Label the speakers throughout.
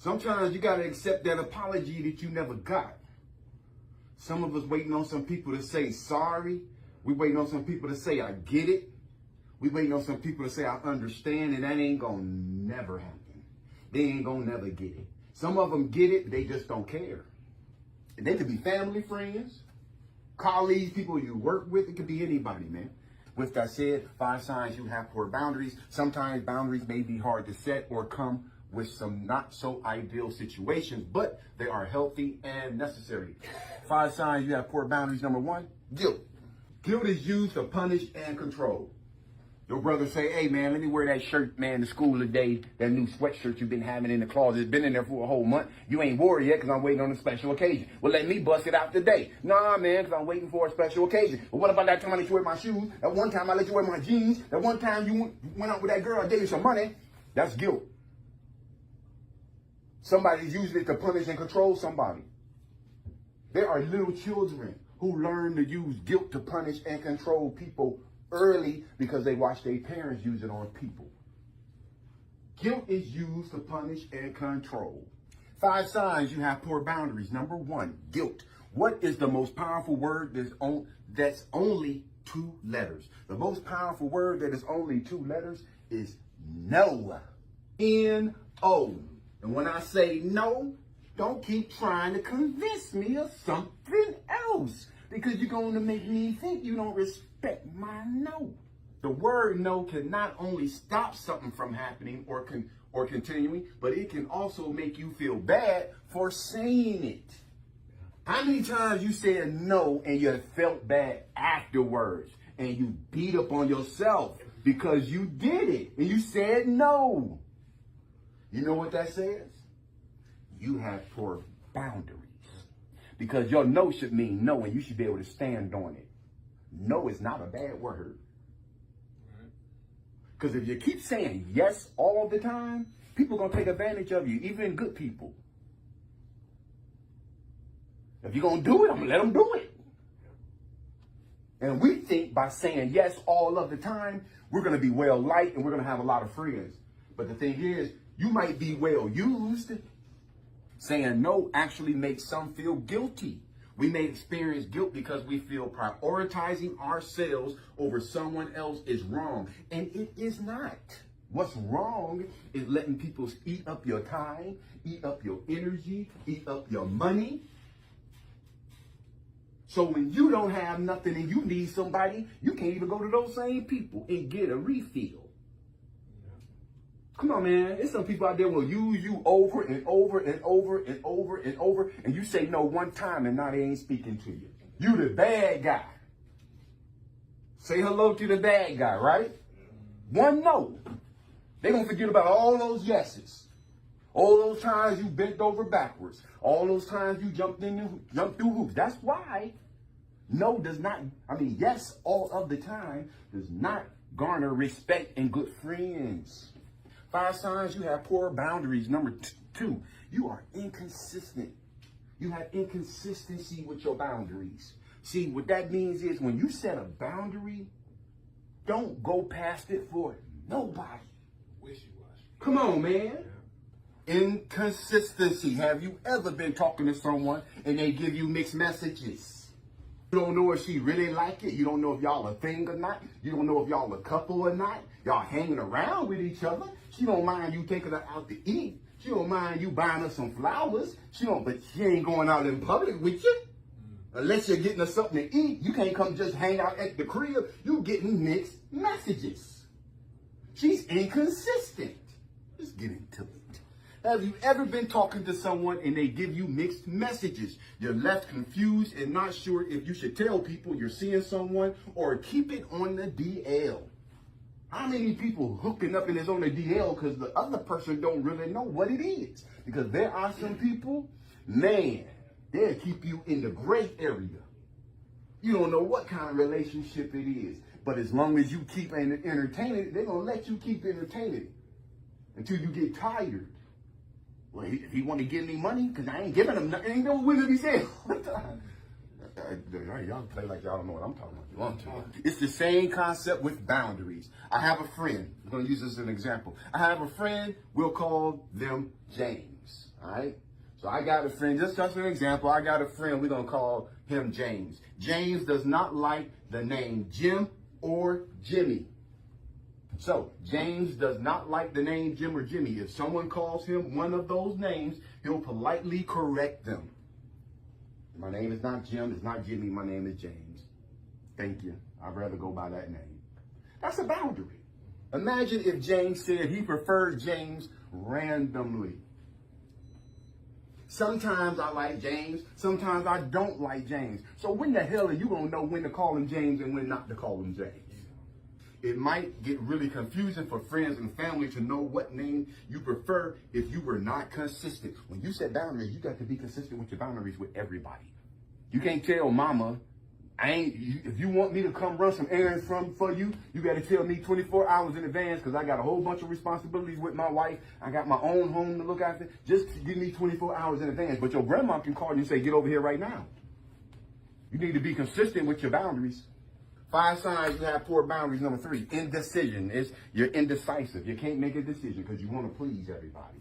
Speaker 1: Sometimes you got to accept that apology that you never got. Some of us waiting on some people to say sorry. We waiting on some people to say, I get it. We waiting on some people to say, I understand, and that ain't gonna never happen. They ain't gonna never get it. Some of them get it, they just don't care. And they could be family, friends, colleagues, people you work with. It could be anybody, man. With that said, 5 signs you have poor boundaries. Sometimes boundaries may be hard to set or come with some not so ideal situations, but they are healthy and necessary. 5 signs you have poor boundaries. Number 1, guilt. Guilt is used to punish and control. Your brother say, hey man, let me wear that shirt, man, to school today. That new sweatshirt you've been having in the closet. It's been in there for a whole month. You ain't wore it yet because I'm waiting on a special occasion. Well, let me bust it out today. Nah, man, because I'm waiting for a special occasion. But what about that time I let you wear my shoes? That one time I let you wear my jeans? That one time you went out with that girl, I gave you some money? That's guilt. Somebody's using it to punish and control somebody. There are little children who learn to use guilt to punish and control people early because they watch their parents use it on people. Guilt is used to punish and control. 5 signs you have poor boundaries. Number 1, guilt. What is the most powerful word that's only 2 letters? The most powerful word that is only 2 letters is no. N-O. And when I say no, don't keep trying to convince me of something else, because you're going to make me think you don't respect my no. The word no can not only stop something from happening or continuing, but it can also make you feel bad for saying it. How many times you said no and you felt bad afterwards and you beat up on yourself because you did it and you said no? You know what that says? You have poor boundaries. Because your no should mean no, and you should be able to stand on it. No is not a bad word. Because if you keep saying yes all the time, people are going to take advantage of you, even good people. If you're going to do it, I'm going to let them do it. And we think by saying yes all of the time, we're going to be well liked and we're going to have a lot of friends. But the thing is, you might be well used. Saying no actually makes some feel guilty. We may experience guilt because we feel prioritizing ourselves over someone else is wrong. And it is not. What's wrong is letting people eat up your time, eat up your energy, eat up your money. So when you don't have nothing and you need somebody, you can't even go to those same people and get a refill. Come on, man. There's some people out there will use you over and over and over and over and over, and you say no one time and now they ain't speaking to you. You the bad guy. Say hello to the bad guy, right? One no. They're going to forget about all those yeses. All those times you bent over backwards. All those times you jumped through hoops. That's why no does not, yes all of the time does not garner respect and good friends. 5 signs you have poor boundaries. Number 2, you are inconsistent. You have inconsistency with your boundaries. See, what that means is when you set a boundary, don't go past it for nobody.
Speaker 2: Wishy-washy.
Speaker 1: Come on, man. Inconsistency. Have you ever been talking to someone and they give you mixed messages? You don't know if she really like it. You don't know if y'all a thing or not. You don't know if y'all a couple or not. Y'all hanging around with each other. She don't mind you taking her out to eat. She don't mind you buying her some flowers. But she ain't going out in public with you. Unless you're getting her something to eat. You can't come just hang out at the crib. You getting mixed messages. She's inconsistent. Let's get into it. Have you ever been talking to someone and they give you mixed messages? You're left confused and not sure if you should tell people you're seeing someone or keep it on the DL. How many people hooking up and it's on the DL because the other person don't really know what it is? Because there are some people, man, they'll keep you in the gray area. You don't know what kind of relationship it is. But as long as you keep entertaining it, they're going to let you keep entertaining it until you get tired. Well, he want to give me money because I ain't giving him nothing. Ain't no way to be said. Y'all play like y'all don't know what I'm talking about. It's the same concept with boundaries. I have a friend. I'm going to use this as an example. I have a friend. We'll call them James. James. All right. So I got a friend, just an example. I got a friend, we're going to call him James. James does not like the name Jim or Jimmy. So James does not like the name Jim or Jimmy. If someone calls him one of those names, he'll politely correct them. My name is not Jim, it's not Jimmy, my name is James. Thank you. I'd rather go by that name. That's a boundary. Imagine if James said he preferred James randomly. Sometimes I like James, sometimes I don't like James. So when the hell are you going to know when to call him James and when not to call him James? It might get really confusing for friends and family to know what name you prefer if you were not consistent. When you set boundaries, you got to be consistent with your boundaries with everybody. You can't tell mama, if you want me to come run some errands for you, you got to tell me 24 hours in advance because I got a whole bunch of responsibilities with my wife. I got my own home to look after. Just give me 24 hours in advance. But your grandma can call you and say, get over here right now. You need to be consistent with your boundaries. 5 signs you have poor boundaries. Number 3, indecision. You're indecisive. You can't make a decision because you want to please everybody.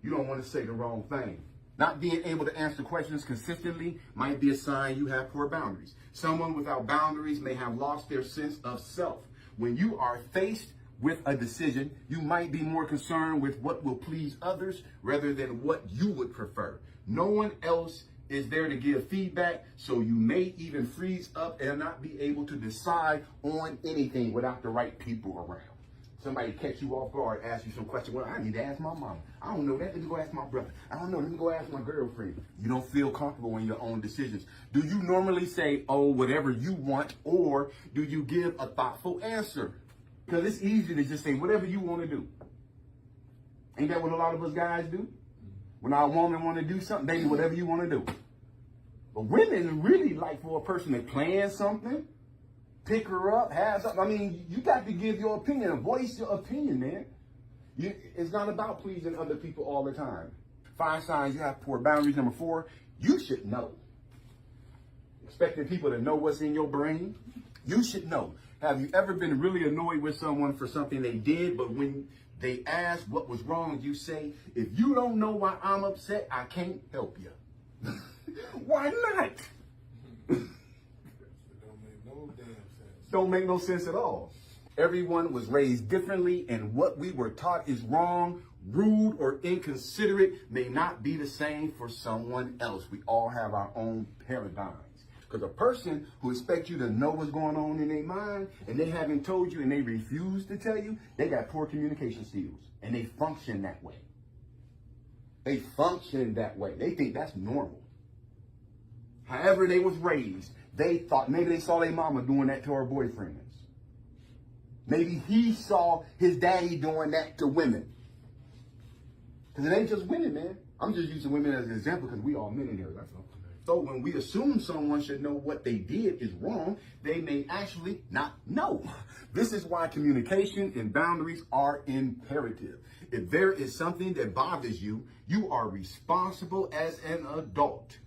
Speaker 1: You don't want to say the wrong thing. Not being able to answer questions consistently might be a sign you have poor boundaries. Someone without boundaries may have lost their sense of self. When you are faced with a decision, you might be more concerned with what will please others rather than what you would prefer. No one else is there to give feedback, so you may even freeze up and not be able to decide on anything without the right people around. Somebody catch you off guard, ask you some question. Well, I need to ask my mom. I don't know that. Let me go ask my brother. I don't know. Let me go ask my girlfriend. You don't feel comfortable in your own decisions. Do you normally say, oh, whatever you want, or do you give a thoughtful answer? Because it's easy to just say whatever you want to do. Ain't that what a lot of us guys do? When our woman want to do something, they do whatever you want to do. But women really like for a person to plan something, pick her up, have something. I mean, you got to give your opinion, voice your opinion, man. It's not about pleasing other people all the time. 5 signs you have poor boundaries. Number 4, you should know. Expecting people to know what's in your brain, you should know. Have you ever been really annoyed with someone for something they did, but when they ask what was wrong, you say, if you don't know why I'm upset, I can't help you. Why not? Don't make no sense at all. Everyone was raised differently, and what we were taught is wrong, rude, or inconsiderate may not be the same for someone else. We all have our own paradigms. Because a person who expects you to know what's going on in their mind, and they haven't told you and they refuse to tell you, they got poor communication skills, and they function that way. They function that way. They think that's normal. However they was raised, they thought maybe they saw their mama doing that to her boyfriends. Maybe he saw his daddy doing that to women. Because it ain't just women, man. I'm just using women as an example because we all men in here. That's all. So when we assume someone should know what they did is wrong, they may actually not know. This is why communication and boundaries are imperative. If there is something that bothers you, you are responsible as an adult.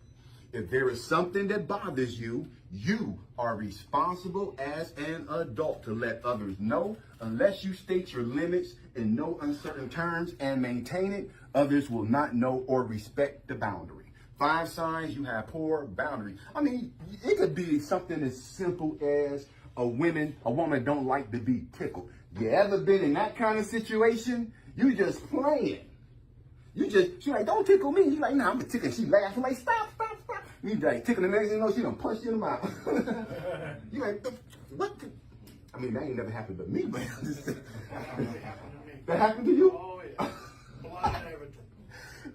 Speaker 1: If there is something that bothers you, you are responsible as an adult to let others know. Unless you state your limits in no uncertain terms and maintain it, others will not know or respect the boundary. 5 signs you have poor boundaries. I mean, it could be something as simple as a woman don't like to be tickled. You ever been in that kind of situation? You just playing. She's like, don't tickle me. You're like, nah, I'm gonna tickle. She laughs. I'm like, stop. You like tickling the next thing you know, she done punched you in the mouth. You like, what? I mean, that ain't never happened to me, but that happened to you?
Speaker 2: Oh, yeah. Blood and everything.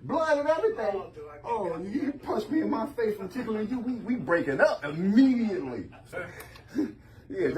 Speaker 1: Blood and everything? Oh, you punched me in my face from tickling you. We breaking up immediately. Yeah,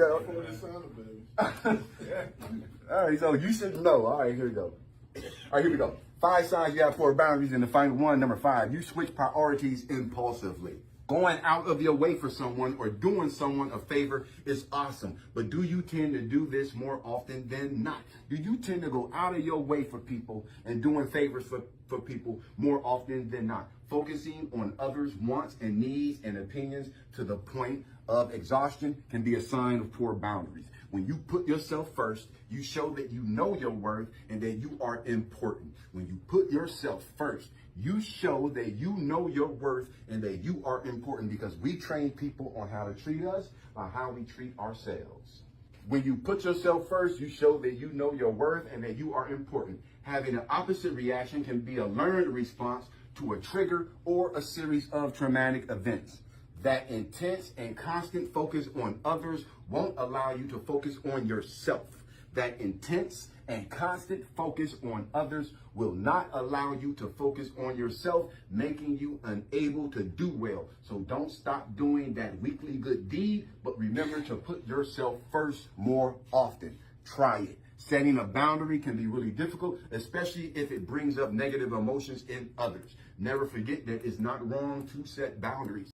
Speaker 1: all right, so you should know. All right, here we go. All right, here we go. 5 signs you have poor boundaries, and the final one, number 5, you switch priorities impulsively. Going out of your way for someone or doing someone a favor is awesome, but do you tend to do this more often than not? Do you tend to go out of your way for people and doing favors for people more often than not? Focusing on others' wants and needs and opinions to the point of exhaustion can be a sign of poor boundaries. When you put yourself first, you show that you know your worth and that you are important. When you put yourself first, you show that you know your worth and that you are important, because we train people on how to treat us by how we treat ourselves. When you put yourself first, you show that you know your worth and that you are important. Having an opposite reaction can be a learned response to a trigger or a series of traumatic events. That intense and constant focus on others won't allow you to focus on yourself. That intense and constant focus on others will not allow you to focus on yourself, making you unable to do well. So don't stop doing that weekly good deed, but remember to put yourself first more often. Try it. Setting a boundary can be really difficult, especially if it brings up negative emotions in others. Never forget that it's not wrong to set boundaries.